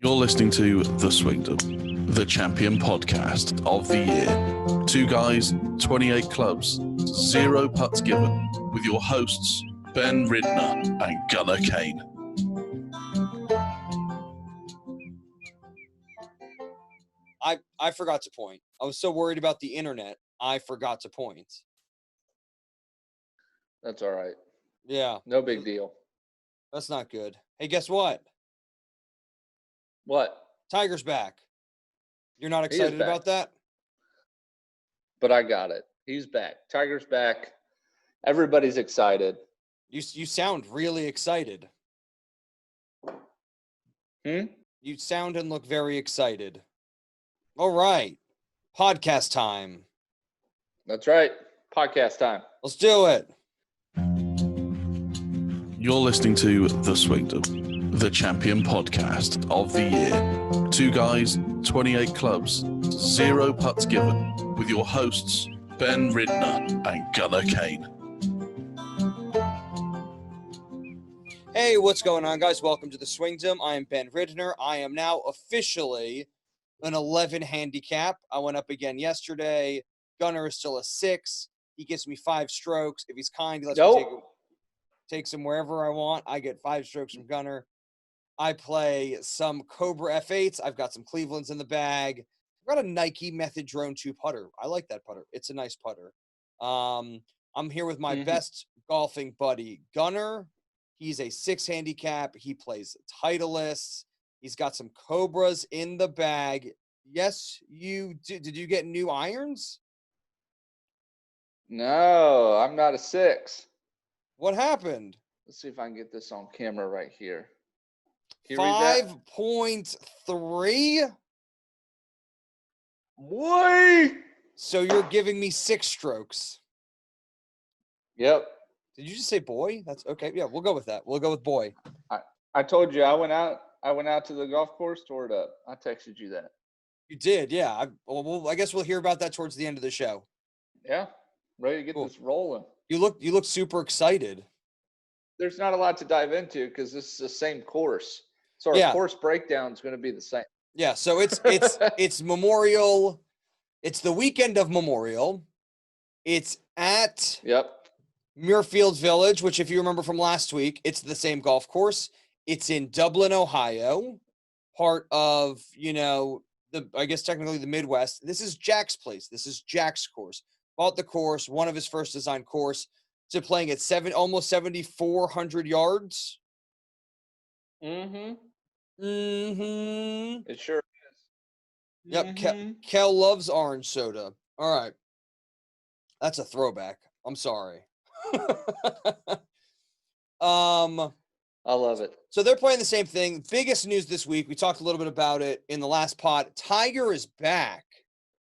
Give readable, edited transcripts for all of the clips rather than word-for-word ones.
You're listening to The Swingdom, the champion podcast of the year. 2 guys, 28 clubs, 0 putts given, with your hosts, Ben Ridner and Gunnar Kane. I forgot to point. I was so worried about the internet, I forgot to point. That's all right. Yeah. No big deal. That's not good. Hey, guess what? What? Tiger's back. You're not excited back. about that? But I got it. He's back. Tiger's back. Everybody's excited. You sound really excited. You sound and look very excited. All right. Podcast time. That's right. Podcast time. Let's do it. You're listening to The Swingdom, the champion podcast of the year. 2 guys, 28 clubs, 0 putts given, with your hosts, Ben Ridner and Gunnar Kane. Hey, what's going on, guys? Welcome to The Swingdom. I am Ben Ridner. I am now officially an 11 handicap. I went up again yesterday. Gunnar is still a 6. He gives me 5 strokes. If he's kind, he lets me take him wherever I want. I get 5 strokes from Gunnar. I play some Cobra F8s. I've got some Clevelands in the bag. I've got a Nike Method Drone 2 putter. I like that putter. It's a nice putter. I'm here with my best golfing buddy, Gunnar. He's a 6 handicap. He plays Titleist. He's got some Cobras in the bag. Yes, you did. Did you get new irons? No, I'm not a 6. What happened? Let's see if I can get this on camera right here. 5.3? Boy! So you're giving me 6 strokes. Yep. Did you just say boy? That's okay. Yeah, we'll go with that. We'll go with boy. I told you I went out to the golf course, tore it up. I texted you that. You did, yeah. I guess we'll hear about that towards the end of the show. Yeah. Ready to get this rolling. You look super excited. There's not a lot to dive into because this is the same course. So our course breakdown is going to be the same. Yeah, so it's Memorial. It's the weekend of Memorial. It's at Muirfield Village, which if you remember from last week, it's the same golf course. It's in Dublin, Ohio, part of, I guess technically the Midwest. This is Jack's place. This is Jack's course. Bought the course, one of his first design course, to playing at almost 7,400 yards. It sure is. Yep. Kel loves orange soda. All right. That's a throwback. I'm sorry. I love it. So they're playing the same thing. Biggest news this week. We talked a little bit about it in the last pod. Tiger is back.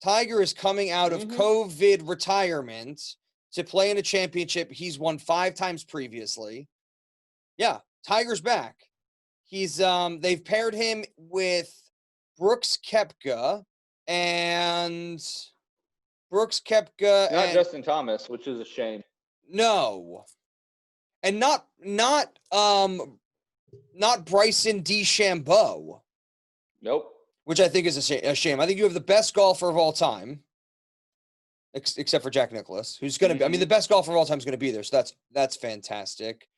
Tiger is coming out of COVID retirement to play in a championship he's won 5 times previously. Yeah, Tiger's back. He's they've paired him with Brooks Koepka and Justin Thomas, which is a shame. No. And not Bryson DeChambeau. Nope. Which I think is a shame. I think you have the best golfer of all time, except for Jack Nicklaus, who's going to be, I mean, the best golfer of all time is going to be there. So that's fantastic.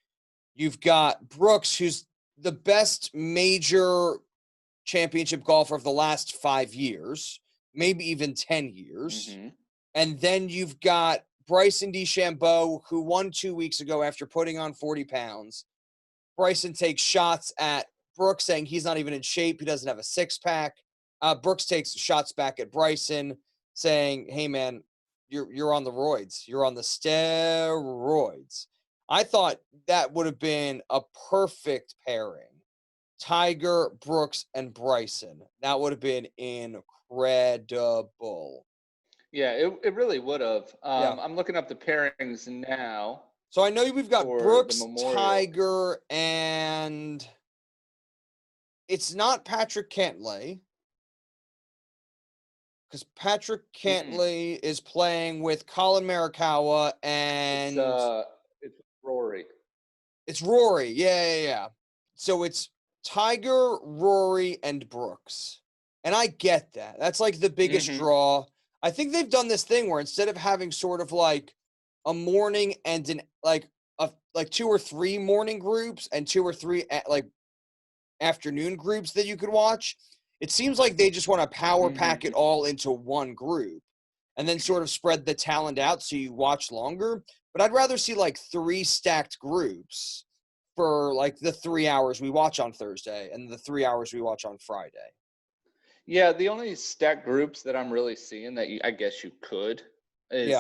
You've got Brooks, who's the best major championship golfer of the last 5 years, maybe even 10 years. And then you've got Bryson DeChambeau, who won 2 weeks ago after putting on 40 pounds. Bryson takes shots at Brooks, saying he's not even in shape. He doesn't have a 6-pack. Brooks takes shots back at Bryson, saying, hey, man, you're on the roids. You're on the steroids. I thought that would have been a perfect pairing. Tiger, Brooks, and Bryson. That would have been incredible. Yeah, it really would have. I'm looking up the pairings now. So I know we've got Brooks, Tiger, and it's not Patrick Cantlay, because Patrick Cantlay is playing with Colin Morikawa and it's Rory. It's Rory. Yeah. So it's Tiger, Rory, and Brooks. And I get that. That's like the biggest draw. I think they've done this thing where instead of having sort of like a morning and an like 2 or 3 morning groups and 2 or 3 like afternoon groups that you could watch, it seems like they just want to power pack it all into one group and then sort of spread the talent out so you watch longer. But I'd rather see like 3 stacked groups for like the 3 hours we watch on Thursday and the 3 hours we watch on Friday. Yeah, the only stacked groups that I'm really seeing that I guess you could is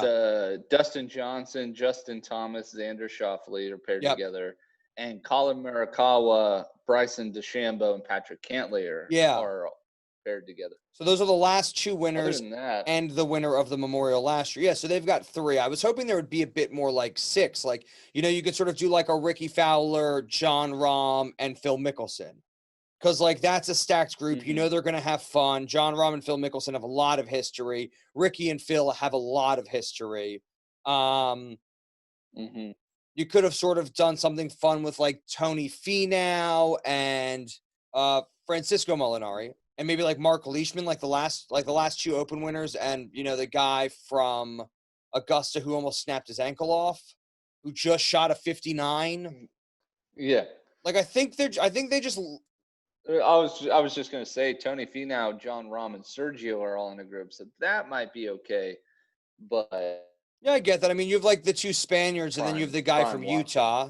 Dustin Johnson, Justin Thomas, Xander Schauffele are paired together, and Colin Morikawa, Bryson DeChambeau, and Patrick Cantlay are paired together. So those are the last 2 winners Other than that, and the winner of the Memorial last year. Yeah, so they've got 3. I was hoping there would be a bit more like 6. Like, you could sort of do like a Ricky Fowler, John Rahm, and Phil Mickelson. Because, like, that's a stacked group. They're going to have fun. John Rahm and Phil Mickelson have a lot of history. Ricky and Phil have a lot of history. You could have sort of done something fun with, like, Tony Finau and Francisco Molinari. And maybe, like, Mark Leishman, like the last 2 Open winners. And, the guy from Augusta who almost snapped his ankle off, who just shot a 59. Yeah. Like, I think they just... I was just going to say Tony Finau, John Rahm, and Sergio are all in a group, so that might be okay. But yeah, I get that. I mean, you have like the 2 Spaniards, and then you have the guy from Utah.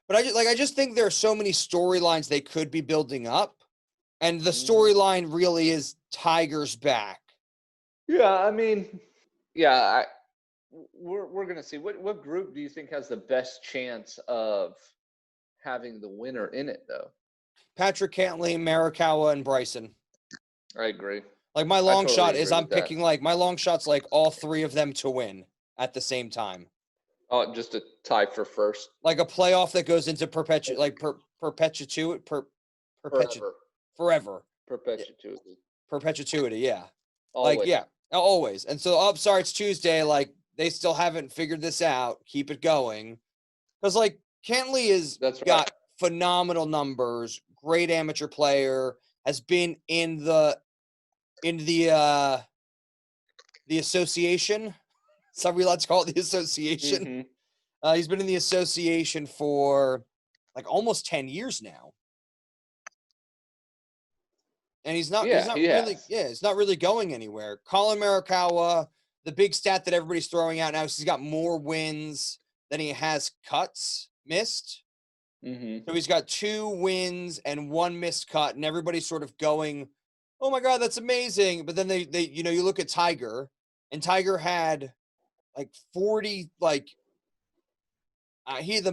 But I just think there are so many storylines they could be building up, and the storyline really is Tiger's back. Yeah, I mean, we're going to see what group do you think has the best chance of having the winner in it, though? Patrick Cantlay, Morikawa, and Bryson. I agree. Like my long shot is I'm picking like my long shot's like all 3 of them to win at the same time. Oh, just a tie for first. Like a playoff that goes into perpetuity. Forever. Perpetuity, yeah. Always. Like, yeah, always. And so, sorry, it's Tuesday. Like, they still haven't figured this out. Keep it going. Because, like, Cantlay has got phenomenal numbers, great amateur player, has been in the association. So we let's call it the association. He's been in the association for like almost 10 years now. And he's not really going anywhere. Colin Morikawa, the big stat that everybody's throwing out now is he's got more wins than he has cuts missed. So he's got 2 wins and 1 missed cut, and everybody's sort of going, "Oh my God, that's amazing!" But then they you look at Tiger, and Tiger had like 40 like he had the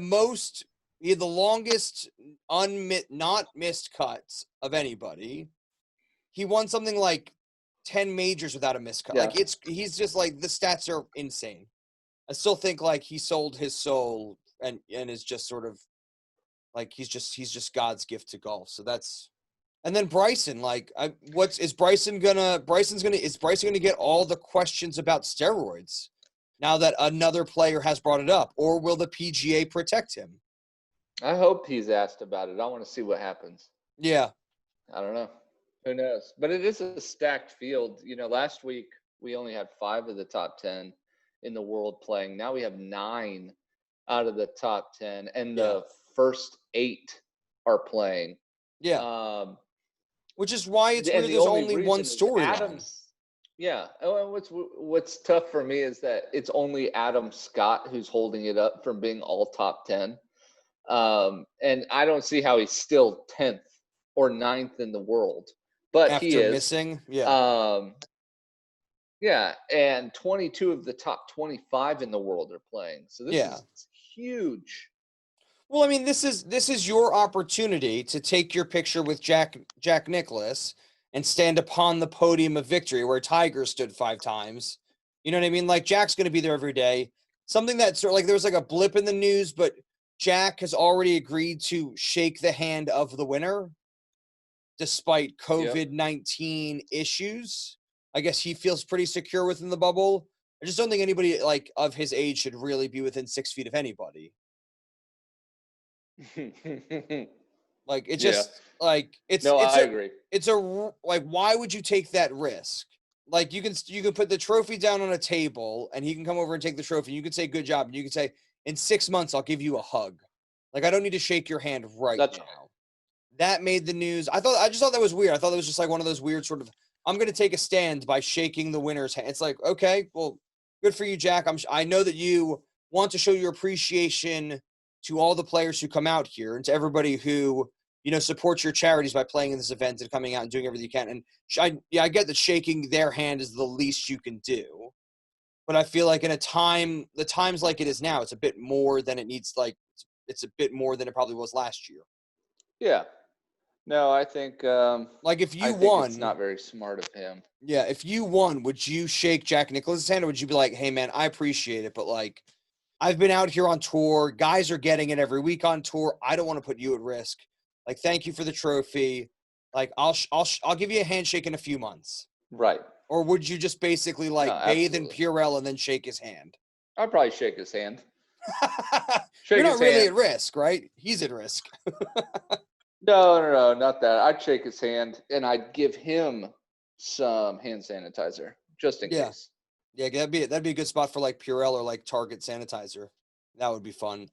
longest not missed cuts of anybody. He won something like 10 majors without a missed cut. Yeah. Like he's just like the stats are insane. I still think like he sold his soul and is just sort of like he's just God's gift to golf. So that's, and then Bryson, like is Bryson gonna get all the questions about steroids now that another player has brought it up, or will the PGA protect him? I hope he's asked about it. I want to see what happens. Yeah. I don't know. Who knows? But it is a stacked field. Last week we only had 5 of the top 10 in the world playing. Now we have 9 out of the top 10, and the first 8 are playing. Yeah. Which is why it's weird there's only one storyline. Yeah. And what's tough for me is that it's only Adam Scott who's holding it up from being all top 10. And I don't see how he's still 10th or 9th in the world. But after he is missing. Yeah. And 22 of the top 25 in the world are playing. So this is huge. Well, I mean, this is your opportunity to take your picture with Jack Nicklaus and stand upon the podium of victory where Tiger stood 5 times. You know what I mean? Like Jack's going to be there every day. Something that's sort of like there was like a blip in the news, but Jack has already agreed to shake the hand of the winner despite COVID-19 issues. I guess he feels pretty secure within the bubble. I just don't think anybody like of his age should really be within 6 feet of anybody. Like it just it's I agree. It's why would you take that risk? Like you can put the trophy down on a table and he can come over and take the trophy. You can say good job and you can say in 6 months I'll give you a hug. Like I don't need to shake your hand now. That made the news. I just thought that was weird. I thought it was just like one of those weird sort of I'm going to take a stand by shaking the winner's hand. It's like, okay, well, good for you, Jack. I know that you want to show your appreciation to all the players who come out here and to everybody who, supports your charities by playing in this event and coming out and doing everything you can. And I get that shaking their hand is the least you can do. But I feel like in the times like it is now, it's a bit more than it needs. Like it's a bit more than it probably was last year. Yeah. No, I think if you won, it's not very smart of him. Yeah, if you won, would you shake Jack Nicklaus's hand, or would you be like, "Hey, man, I appreciate it, but like, I've been out here on tour. Guys are getting it every week on tour. I don't want to put you at risk. Like, thank you for the trophy. Like, I'll give you a handshake in a few months." Right. Or would you just basically bathe in Purell and then shake his hand? I'd probably shake his hand. You're not really at risk, right? He's at risk. No, not that. I'd shake his hand and I'd give him some hand sanitizer just in case. Yeah, that'd be a good spot for like Purell or like Target sanitizer. That would be fun.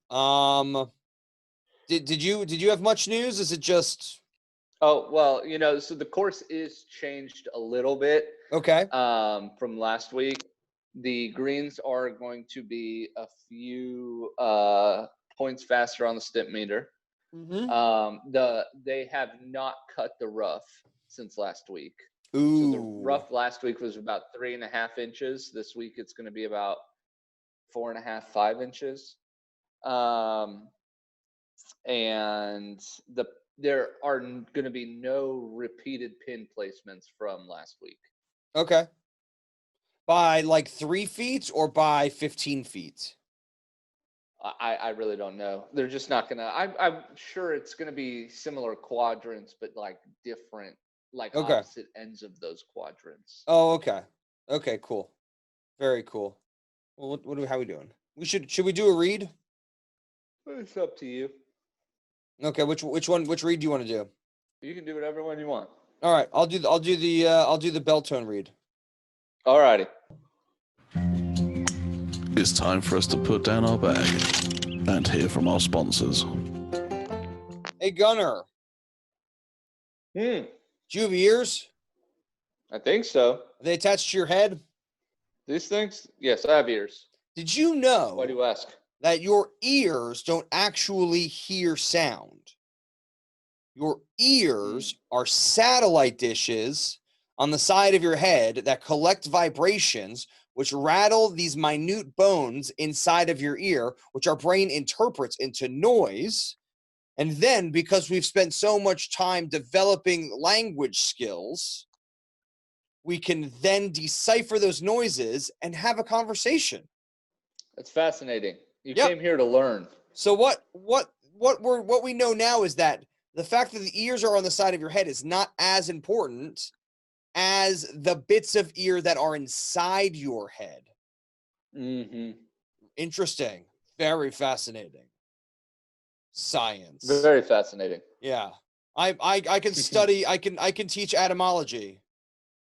Did you have much news? Is it just? Oh well, so the course is changed a little bit. Okay. From last week, the greens are going to be a few points faster on the Stimpmeter. Mm-hmm. They have not cut the rough since last week. Ooh. So the rough last week was about 3.5 inches. This week it's going to be about 4.5, 5 inches. And there are going to be no repeated pin placements from last week. Okay. By like 3 feet or by 15 feet? I really don't know. They're just not gonna. I'm sure it's gonna be similar quadrants, but like different, opposite ends of those quadrants. Oh, okay. Okay, cool. Very cool. Well, how are we doing? Should we do a read? It's up to you. Okay, which read do you want to do? You can do whatever one you want. All right, I'll do the bell tone read. All righty. It's time for us to put down our bag and hear from our sponsors. Hey, Gunnar. Do you have ears? I think so. Are they attached to your head? These things? Yes, I have ears. Did you know? Why do you ask? That your ears don't actually hear sound. Your ears are satellite dishes on the side of your head that collect vibrations, which rattle these minute bones inside of your ear, which our brain interprets into noise. And then, because we've spent so much time developing language skills, we can then decipher those noises and have a conversation. That's fascinating. You came here to learn. So what we know now is that the fact that the ears are on the side of your head is not as important as the bits of ear that are inside your head. Mm-hmm. Interesting. Very fascinating. Science. Very fascinating. Yeah. I can study, I can teach etymology.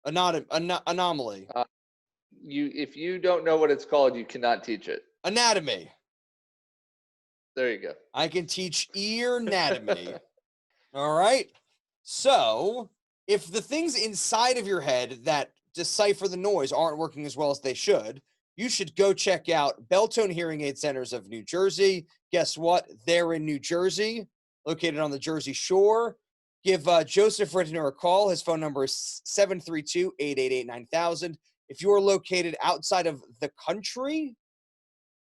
Anomaly. If you don't know what it's called, you cannot teach it. Anatomy. There you go. I can teach ear anatomy. All right. So if the things inside of your head that decipher the noise aren't working as well as they should go check out Belltone Hearing Aid Centers of New Jersey. Guess what? They're in New Jersey, located on the Jersey Shore. Give Joseph Rittner a call. His phone number is 732-888-9000. If you are located outside of the country,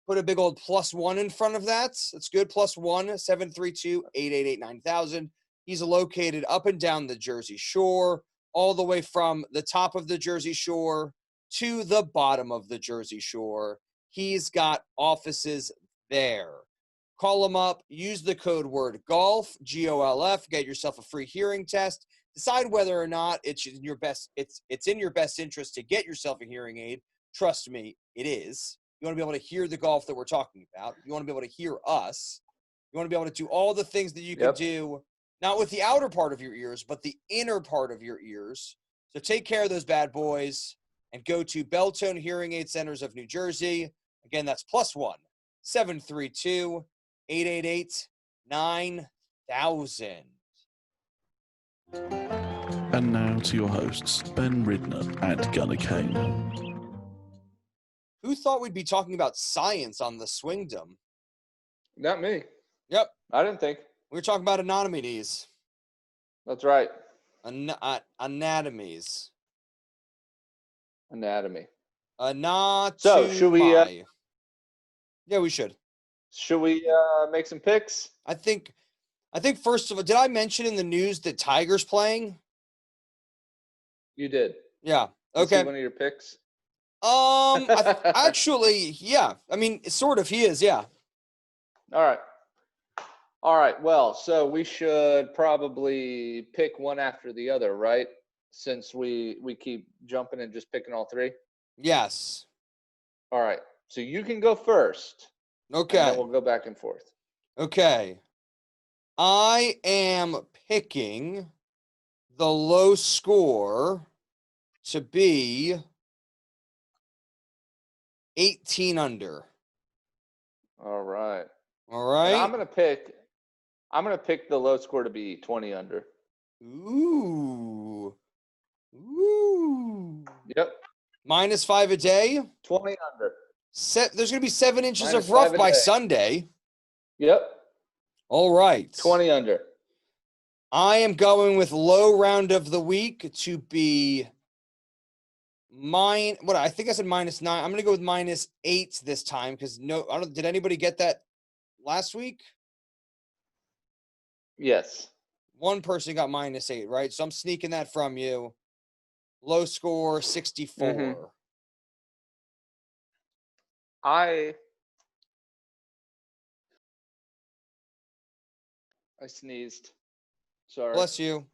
put a big old +1 in front of that. That's good. +1, 732-888-9000. He's located up and down the Jersey Shore, all the way from the top of the Jersey Shore to the bottom of the Jersey Shore. He's got offices there. Call him up. Use the code word GOLF, GOLF. Get yourself a free hearing test. Decide whether or not it's in your best interest to get yourself a hearing aid. Trust me, it is. You want to be able to hear the golf that we're talking about. You want to be able to hear us. You want to be able to do all the things that you can do Not with the outer part of your ears, but the inner part of your ears. So take care of those bad boys and go to Belltone Hearing Aid Centers of New Jersey. Again, that's +1 732-888-9000. And now to your hosts, Ben Ridner and Gunnar Kane. Who thought we'd be talking about science on the Swingdom? Not me. Yep. I didn't think. We were talking about anatomies. That's right. Anatomies. Anatomy. So, should we? Yeah, we should. Should we make some picks? I think first of all, did I mention in the news that Tiger's playing? You did. Yeah. Is he Okay. one of your picks? Actually, yeah. I mean, sort of. He is. Yeah. All right. Well, so we should probably pick one after the other, right? Since we keep jumping and just picking all three. Yes. All right. So you can go first. Okay. And then we'll go back and forth. Okay. I am picking the low score to be 18 under. All right. All right. And I'm gonna pick the low score to be 20 under. Ooh. Yep. -5 a day. 20 under. There's gonna be 7 inches -5 of rough a by day. Sunday. Yep. All right. 20 under. I am going with low round of the week to be I think I said -9. I'm going to go with -8 this time because did anybody get that last week? Yes. One person got -8, right? So I'm sneaking that from you. Low score 64. Mm-hmm. I sneezed. Sorry. Bless you.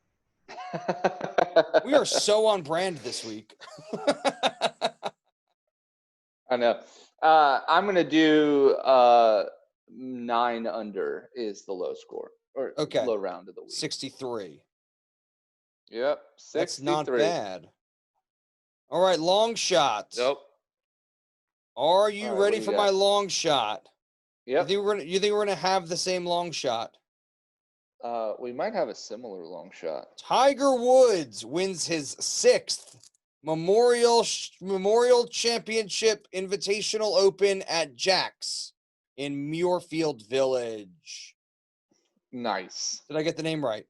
We are so on brand this week. I know. I'm going to do 9 under is the low score. Or Okay. Low round of the week. 63. Yep. 63. That's not bad. All right, long shot. Nope. Are you ready for my long shot? Yep. You think we're gonna have the same long shot? We might have a similar long shot. Tiger Woods wins his 6th Memorial Championship Invitational Open at Jack's in Muirfield Village. Nice. Did I get the name right?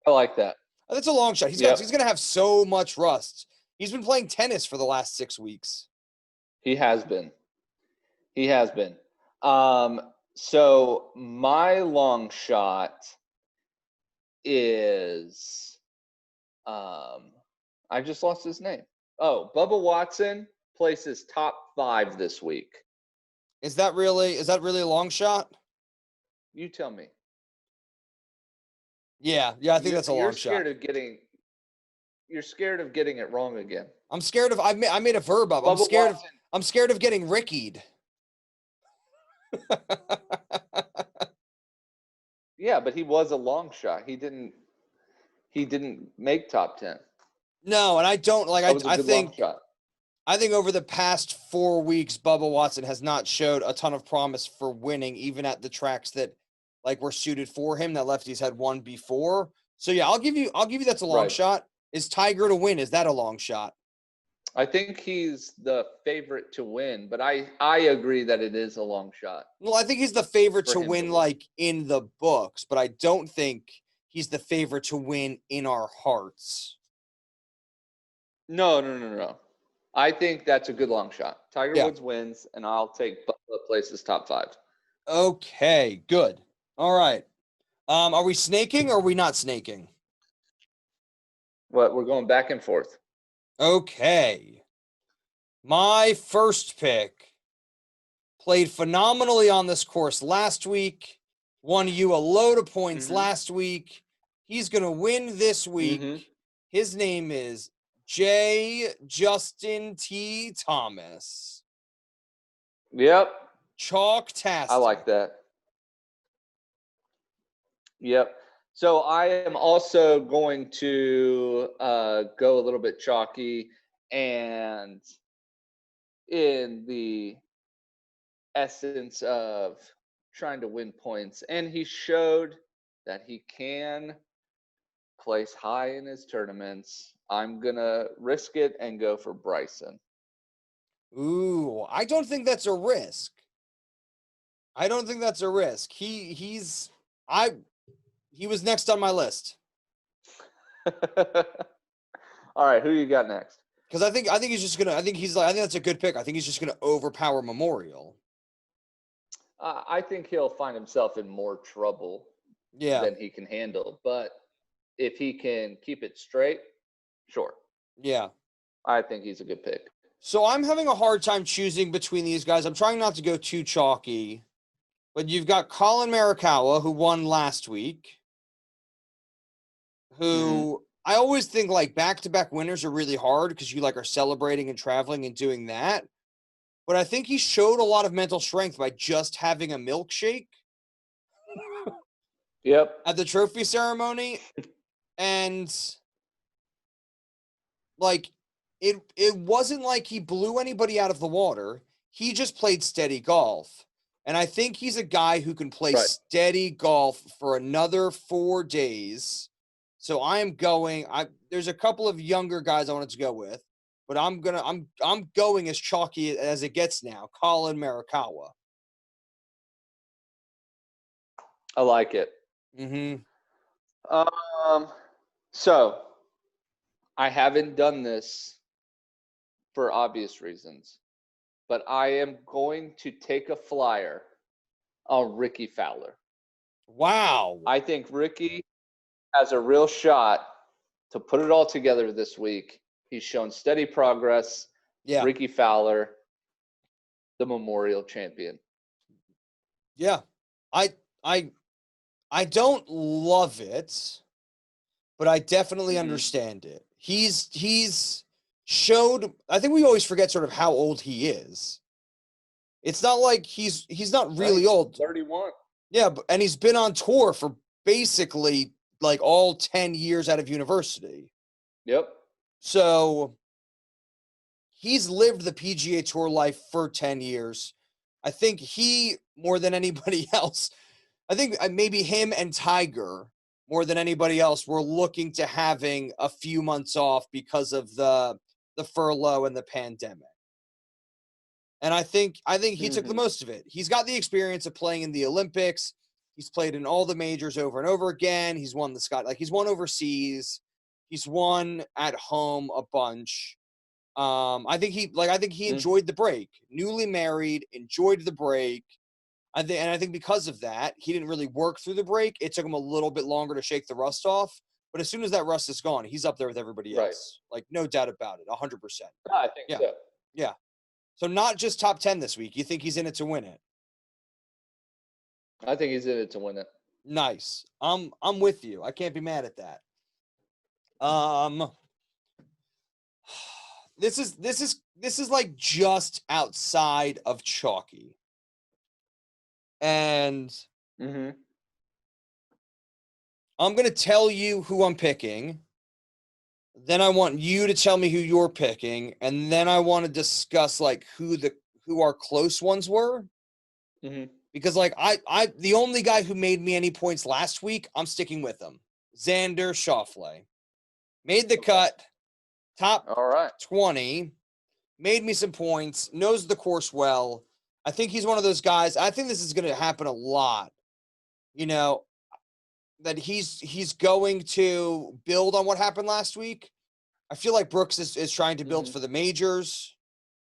I like that. That's a long shot. He's gonna have so much rust. He's been playing tennis for the last 6 weeks. He has been. So my long shot is I just lost his name. Oh, Bubba Watson places top 5 this week. Is that really a long shot? You tell me. Yeah, I think that's a long shot. You're scared of getting it wrong again. I'm scared of I made a verb up. I'm scared of getting rickied. Yeah, but he was a long shot. He didn't make top 10. No, and I don't like I think long shot. I think over the past 4 weeks, Bubba Watson has not showed a ton of promise for winning, even at the tracks that were suited for him that lefties had won before. So yeah, I'll give you that's a long shot. Is Tiger to win? Is that a long shot? I think he's the favorite to win, but I agree that it is a long shot. Well, I think he's the favorite to win in the books, but I don't think he's the favorite to win in our hearts. No. I think that's a good long shot. Tiger Woods wins, and I'll take Bubba places top 5. Okay, good. All right. Are we snaking or are we not snaking? What? We're going back and forth. Okay. My first pick played phenomenally on this course last week, won you a load of points last week. He's going to win this week. His name is J. Justin T. Thomas. Yep. Chalk-tastic. I like that. Yep. So I am also going to go a little bit chalky, and in the essence of trying to win points, and he showed that he can place high in his tournaments. I'm gonna risk it and go for Bryson. Ooh, I don't think that's a risk. He was next on my list. All right, who you got next? Because I think he's just gonna. I think that's a good pick. I think he's just gonna overpower Memorial. I think he'll find himself in more trouble than he can handle. But if he can keep it straight, sure. Yeah. I think he's a good pick. So I'm having a hard time choosing between these guys. I'm trying not to go too chalky. But you've got Colin Morikawa, who won last week, who I always think like back-to-back winners are really hard because you like are celebrating and traveling and doing that. But I think he showed a lot of mental strength by just having a milkshake. Yep. At the trophy ceremony. And like it wasn't like he blew anybody out of the water. He just played steady golf. And I think he's a guy who can play steady golf for another 4 days. So there's a couple of younger guys I wanted to go with, but I'm going as chalky as it gets now. Colin Morikawa. I like it. Mm-hmm. So I haven't done this for obvious reasons, but I am going to take a flyer on Ricky Fowler. Wow. I think Ricky has a real shot to put it all together this week. He's shown steady progress. Yeah. Ricky Fowler, the Memorial champion. Yeah. I don't love it, but I definitely understand it. He's showed, I think we always forget sort of how old he is. It's not like he's not really old. 31. Yeah, and he's been on tour for basically like all 10 years out of university. Yep. So he's lived the PGA Tour life for 10 years. I think he, more than anybody else, I think maybe him and Tiger, more than anybody else, were looking to having a few months off because of the furlough and the pandemic. And I think he took the most of it. He's got the experience of playing in the Olympics. He's played in all the majors over and over again. He's won the Scott, like he's won overseas. He's won at home a bunch. I think he enjoyed the break. Newly married, enjoyed the break. I think because of that, he didn't really work through the break. It took him a little bit longer to shake the rust off. But as soon as that rust is gone, he's up there with everybody else. Like, no doubt about it, 100%. I think so. Yeah. So not just top 10 this week. You think he's in it to win it? I think he's in it to win it. Nice. I'm with you. I can't be mad at that. This is like just outside of chalky. And I'm going to tell you who I'm picking. Then I want you to tell me who you're picking, and then I want to discuss like who our close ones were. Because like the only guy who made me any points last week, I'm sticking with him. Xander Schauffele made the cut, top 20, made me some points, knows the course well. I think he's one of those guys. I think this is going to happen a lot. You know, that he's going to build on what happened last week. I feel like Brooks is trying to build for the majors.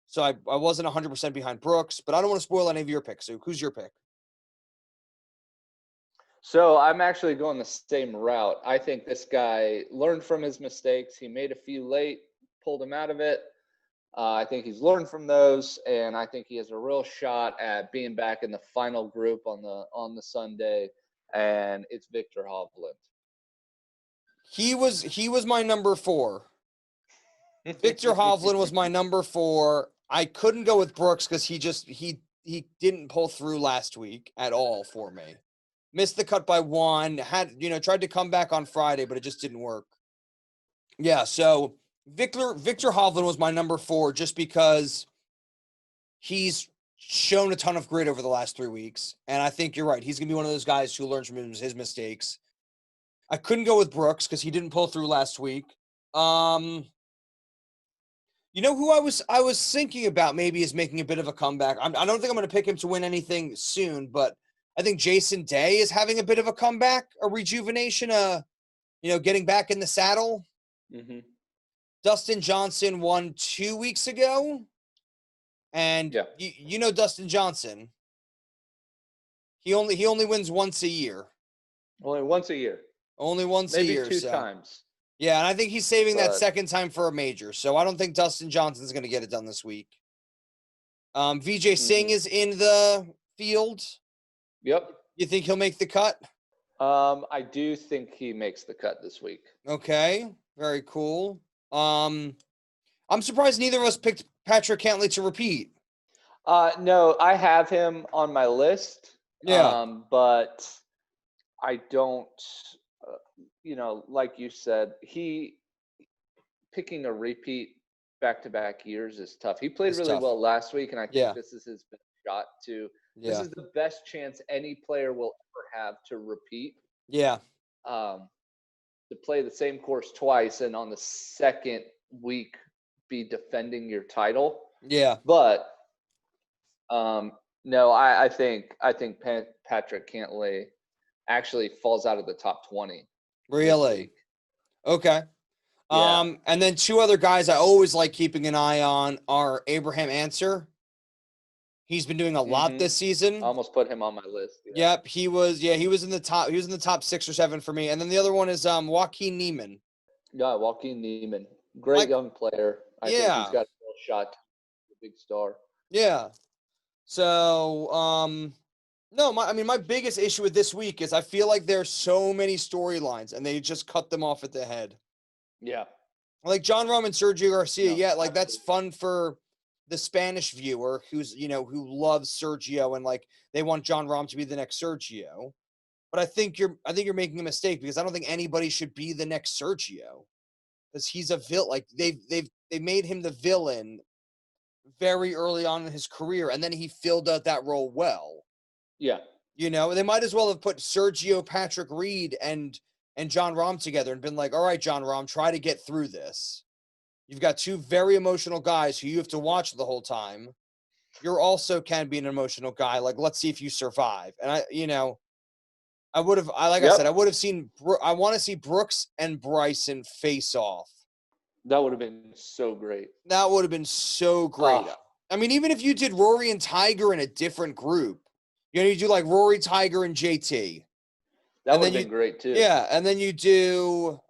So I wasn't 100% behind Brooks, but I don't want to spoil any of your picks. So who's your pick? So I'm actually going the same route. I think this guy learned from his mistakes. He made a few late, pulled him out of it. I think he's learned from those, and I think he has a real shot at being back in the final group on the Sunday. And it's Viktor Hovland. He was my number 4. Viktor Hovland was my number 4. I couldn't go with Brooks because he didn't pull through last week at all for me. Missed the cut by 1. Tried to come back on Friday, but it just didn't work. Yeah, so Victor Hovland was my number 4 just because he's shown a ton of grit over the last 3 weeks. And I think you're right. He's going to be one of those guys who learns from his mistakes. I couldn't go with Brooks because he didn't pull through last week. You know who I was thinking about maybe is making a bit of a comeback. I don't think I'm going to pick him to win anything soon, but I think Jason Day is having a bit of a comeback, a rejuvenation, getting back in the saddle. Mm-hmm. Dustin Johnson won 2 weeks ago. And you know Dustin Johnson. He only wins once a year. Only once a year. Only once a year. Maybe 2 times. Yeah, and I think he's saving that second time for a major. So I don't think Dustin Johnson's going to get it done this week. Vijay Singh is in the field. Yep. You think he'll make the cut? I do think he makes the cut this week. Okay, very cool. I'm surprised neither of us picked Patrick Cantlay to repeat. No, I have him on my list. Yeah. But I don't, like you said, picking a repeat back-to-back years is tough. He played really well last week, and I think this is his best shot to. Yeah. This is the best chance any player will ever have to repeat. Yeah. To play the same course twice and on the second week be defending your title. Yeah. But no, I think Patrick Cantlay actually falls out of the top 20. Really? Okay. Yeah. And then 2 other guys I always like keeping an eye on are Abraham Answer. He's been doing a lot this season. I almost put him on my list. Yeah. Yep, he was in the top. He was in the top 6 or 7 for me. And then the other one is Joaquin Niemann. Yeah, Joaquin Niemann, great young player. I think he's got a real shot to be a big star. Yeah. So, my biggest issue with this week is I feel like there's so many storylines and they just cut them off at the head. Yeah. Like John Rahm and Sergio Garcia. Like that's fun for the Spanish viewer who loves Sergio and like they want John Rahm to be the next Sergio. But I think you're making a mistake because I don't think anybody should be the next Sergio. Because he's a villain. Like they made him the villain very early on in his career, and then he filled out that role well. Yeah. They might as well have put Sergio, Patrick Reed, and John Rahm together and been like, all right, John Rahm, try to get through this. You've got 2 very emotional guys who you have to watch the whole time. You're also can be an emotional guy. Like, let's see if you survive. And I would have seen, I want to see Brooks and Bryson face off. That would have been so great. That would have been so great. I mean, even if you did Rory and Tiger in a different group, you do like Rory, Tiger, and JT. That would have been great too. Yeah, and then you do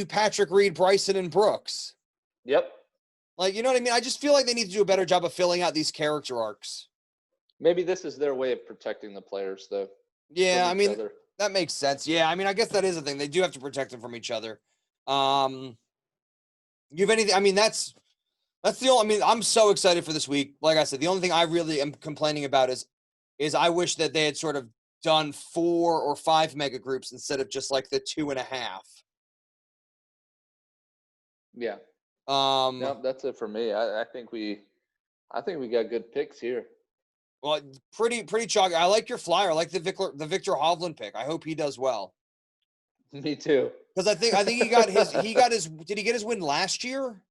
Patrick Reed, Bryson, and Brooks. Yep. Like, you know what I mean? I just feel like they need to do a better job of filling out these character arcs. Maybe this is their way of protecting the players, though. Yeah, I mean, that makes sense. Yeah, I mean, I guess that is a thing. They do have to protect them from each other. You have anything? I mean, that's the only. I mean, I'm so excited for this week. Like I said, the only thing I really am complaining about is I wish that they had sort of done 4 or 5 mega groups instead of just like the 2.5. Yeah. No, that's it for me. I think we got good picks here. Well, pretty chalky. I like your flyer. I like the Victor Hovland pick. I hope he does well. Me too. Because I think he got his. Did he get his win last year?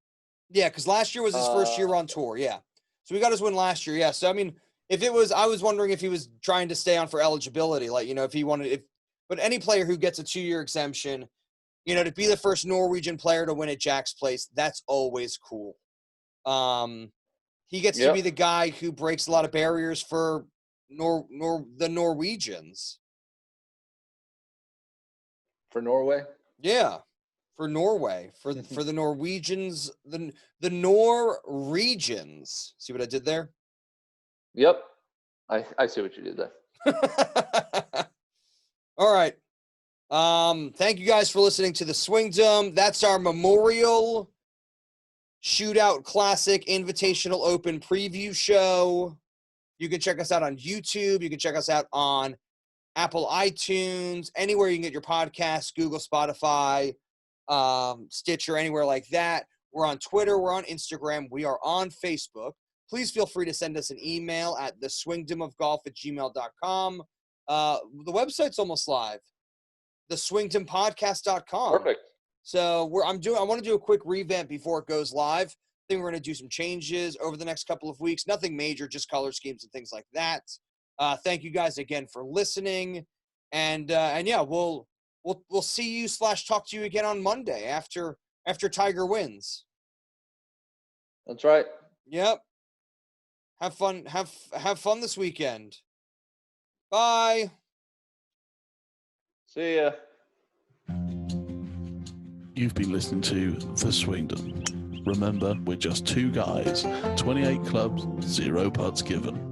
Yeah, because last year was his first year on tour. Yeah, so he got his win last year. Yeah, so I mean, I was wondering if he was trying to stay on for eligibility, like if he wanted. But any player who gets a 2-year exemption, to be the first Norwegian player to win at Jack's Place, that's always cool. He gets to be the guy who breaks a lot of barriers for the Norwegians. For Norway? Yeah. For Norway. For the Norwegians. The Norwegians. See what I did there? Yep. I see what you did there. All right. Thank you guys for listening to the Swingdom. That's our Memorial Shootout Classic Invitational Open preview show. You can check us out on YouTube. You can check us out on Apple iTunes, anywhere you can get your podcasts, Google, Spotify, Stitcher, anywhere like that. We're on Twitter. We're on Instagram. We are on Facebook. Please feel free to send us an email at theswingdomofgolf@gmail.com. The website's almost live. Theswingdompodcast.com. Perfect. So I want to do a quick revamp before it goes live. I think we're going to do some changes over the next couple of weeks. Nothing major, just color schemes and things like that. Thank you guys again for listening. And yeah, we'll see you / talk to you again on Monday after Tiger wins. That's right. Yep. Have fun. Have fun this weekend. Bye. See ya. You've been listening to The Swingdom. Remember, we're just two guys, 28 clubs, 0 putts given.